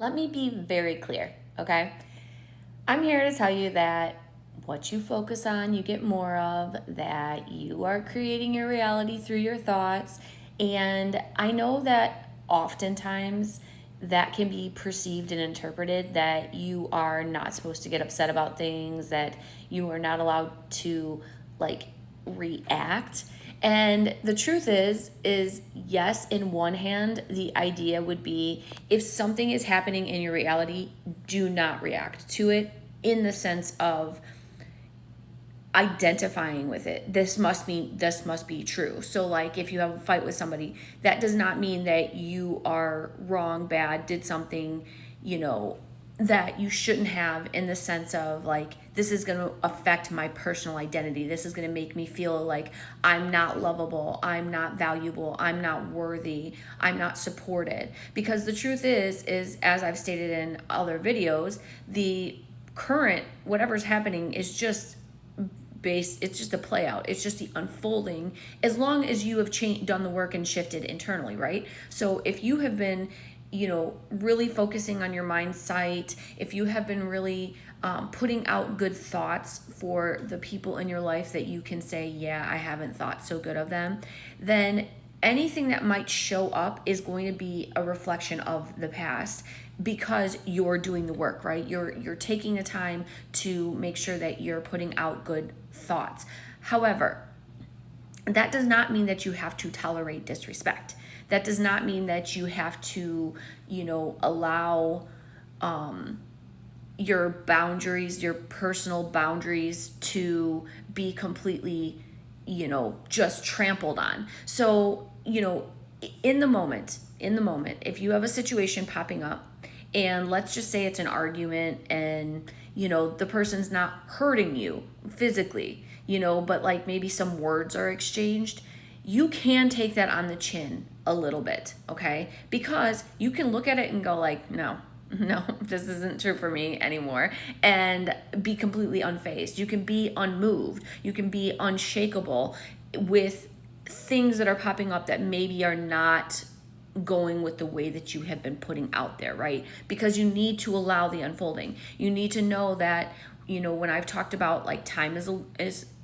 Let me be very clear, okay? I'm here to tell you that what you focus on, you get more of, that you are creating your reality through your thoughts. And I know that oftentimes that can be perceived and interpreted that you are not supposed to get upset about things, that you are not allowed to like react. And the truth is yes, in one hand, the idea would be if something is happening in your reality, do not react to it in the sense of identifying with it. This must be true. So like if you have a fight with somebody, that does not mean that you are wrong, bad, did something, that you shouldn't have, in the sense of like, this is going to affect my personal identity. This is going to make me feel like I'm not lovable, I'm not valuable, I'm not worthy, I'm not supported. Because the truth is as I've stated in other videos, the current whatever's happening is just it's just a play out, it's just the unfolding, as long as you have done the work and shifted internally, right? So if you have been really focusing on your mind sight, if you have been really putting out good thoughts for the people in your life that you can say, yeah, I haven't thought so good of them, then anything that might show up is going to be a reflection of the past, because you're doing the work, right? You're taking the time to make sure that you're putting out good thoughts. However, that does not mean that you have to tolerate disrespect. That does not mean that you have to, allow your boundaries, your personal boundaries, to be completely, just trampled on. So, in the moment, if you have a situation popping up, and let's just say it's an argument, and the person's not hurting you physically, but like maybe some words are exchanged, you can take that on the chin a little bit, okay? Because you can look at it and go like, no, this isn't true for me anymore, and be completely unfazed. You can be unmoved. You can be unshakable with things that are popping up that maybe are not going with the way that you have been putting out there, right? Because you need to allow the unfolding. You need to know that, when I've talked about like time is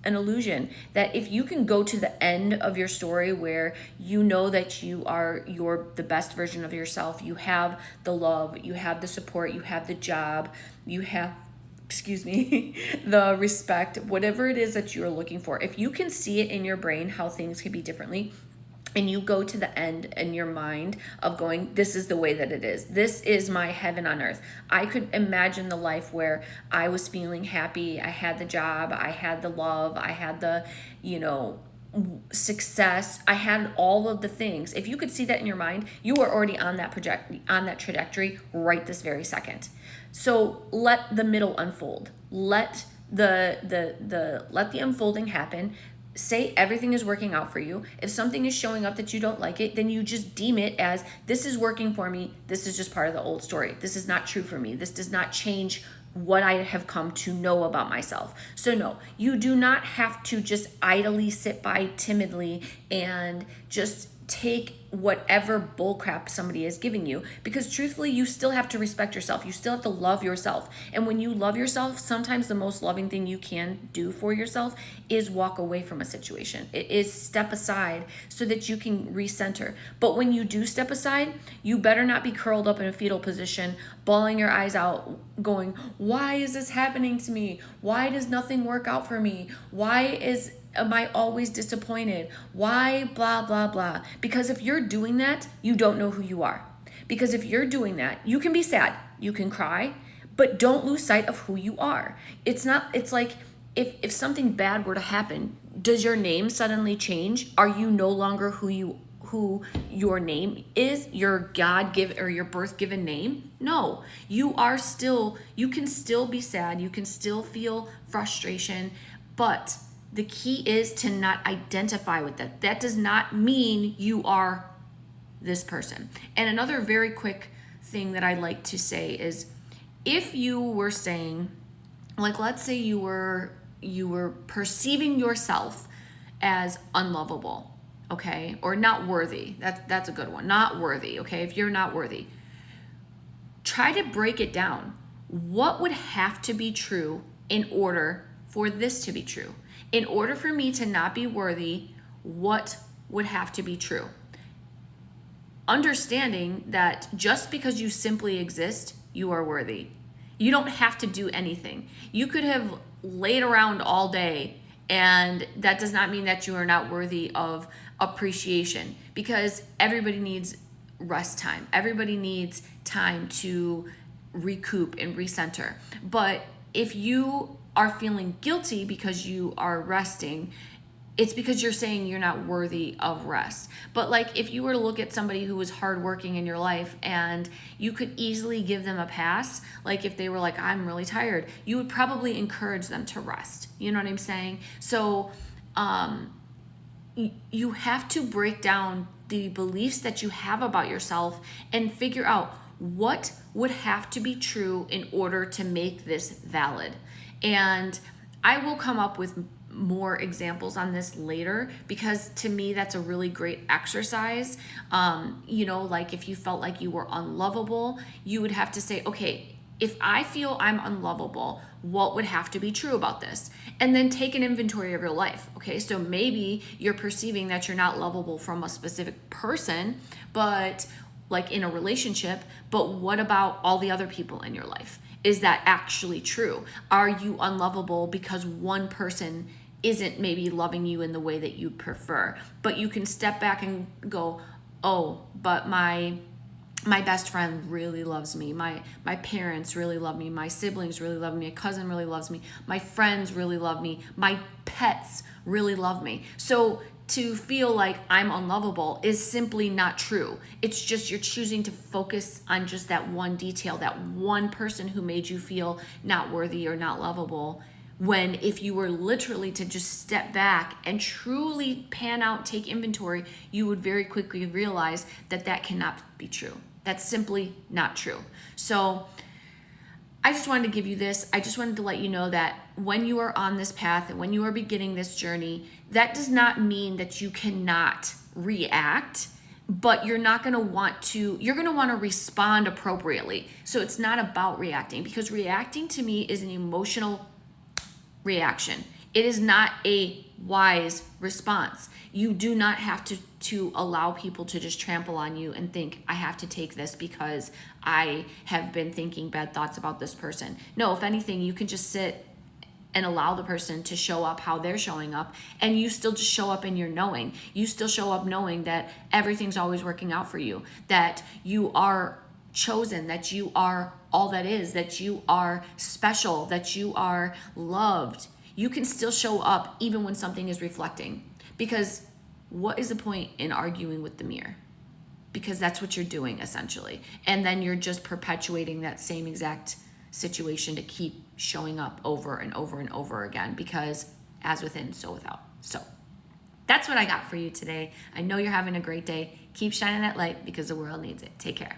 an illusion, that if you can go to the end of your story where you know that you're the best version of yourself, you have the love, you have the support, you have the job, you have, excuse me, the respect, whatever it is that you're looking for, if you can see it in your brain how things could be differently, and you go to the end in your mind of going, this is the way that it is. This is my heaven on earth. I could imagine the life where I was feeling happy. I had the job. I had the love. I had the, success. I had all of the things. If you could see that in your mind, you are already on that trajectory right this very second. So let the middle unfold. Let let the unfolding happen. Say everything is working out for you. If something is showing up that you don't like it, then you just deem it as, this is working for me. This is just part of the old story. This is not true for me. This does not change what I have come to know about myself. So no, you do not have to just idly sit by timidly and just take whatever bullcrap somebody is giving you, because truthfully, you still have to respect yourself. You still have to love yourself. And when you love yourself, sometimes the most loving thing you can do for yourself is walk away from a situation. It is step aside so that you can recenter. But when you do step aside, you better not be curled up in a fetal position, bawling your eyes out, going, why is this happening to me? Why does nothing work out for me? Am I always disappointed? Why blah, blah, blah? Because if you're doing that, you don't know who you are. Because if you're doing that, you can be sad, you can cry, but don't lose sight of who you are. It's like if something bad were to happen, does your name suddenly change? Are you no longer who your name is, your God-given or your birth-given name? No, you can still be sad, you can still feel frustration, but the key is to not identify with that. That does not mean you are this person. And another very quick thing that I'd like to say is, if you were saying, like, let's say you were perceiving yourself as unlovable, okay, or not worthy. That's a good one. Not worthy, okay? If you're not worthy, try to break it down. What would have to be true in order for this to be true? In order for me to not be worthy, what would have to be true? Understanding that just because you simply exist, you are worthy. You don't have to do anything. You could have laid around all day, and that does not mean that you are not worthy of appreciation, because everybody needs rest time. Everybody needs time to recoup and recenter. But if you are feeling guilty because you are resting, it's because you're saying you're not worthy of rest. But like, if you were to look at somebody who was hardworking in your life and you could easily give them a pass, like if they were like, I'm really tired, you would probably encourage them to rest. You know what I'm saying? So you have to break down the beliefs that you have about yourself and figure out what would have to be true in order to make this valid. And I will come up with more examples on this later, because to me that's a really great exercise. Like if you felt like you were unlovable, you would have to say, okay, if I feel I'm unlovable, what would have to be true about this? And then take an inventory of your life. Okay, so maybe you're perceiving that you're not lovable from a specific person, but like in a relationship, but what about all the other people in your life? Is that actually true? Are you unlovable because one person isn't maybe loving you in the way that you prefer? But you can step back and go, oh, but my best friend really loves me. My parents really love me. My siblings really love me. My cousin really loves me. My friends really love me. My pets really love me. So to feel like I'm unlovable is simply not true. It's just you're choosing to focus on just that one detail, that one person who made you feel not worthy or not lovable. When if you were literally to just step back and truly pan out, take inventory, you would very quickly realize that that cannot be true. That's simply not true. So I just wanted to give you this. I just wanted to let you know that when you are on this path and when you are beginning this journey, that does not mean that you cannot react, but you're going to want to respond appropriately. So it's not about reacting, because reacting to me is an emotional reaction. It is not a wise response. You do not have to allow people to just trample on you and think, I have to take this because I have been thinking bad thoughts about this person. No, if anything, you can just sit and allow the person to show up how they're showing up, and you still just show up in your knowing. You still show up knowing that everything's always working out for you, that you are chosen, that you are all that is, that you are special, that you are loved. You can still show up even when something is reflecting, because what is the point in arguing with the mirror? Because that's what you're doing essentially. And then you're just perpetuating that same exact situation to keep showing up over and over and over again, because as within, so without. So that's what I got for you today. I know you're having a great day. Keep shining that light, because the world needs it. Take care.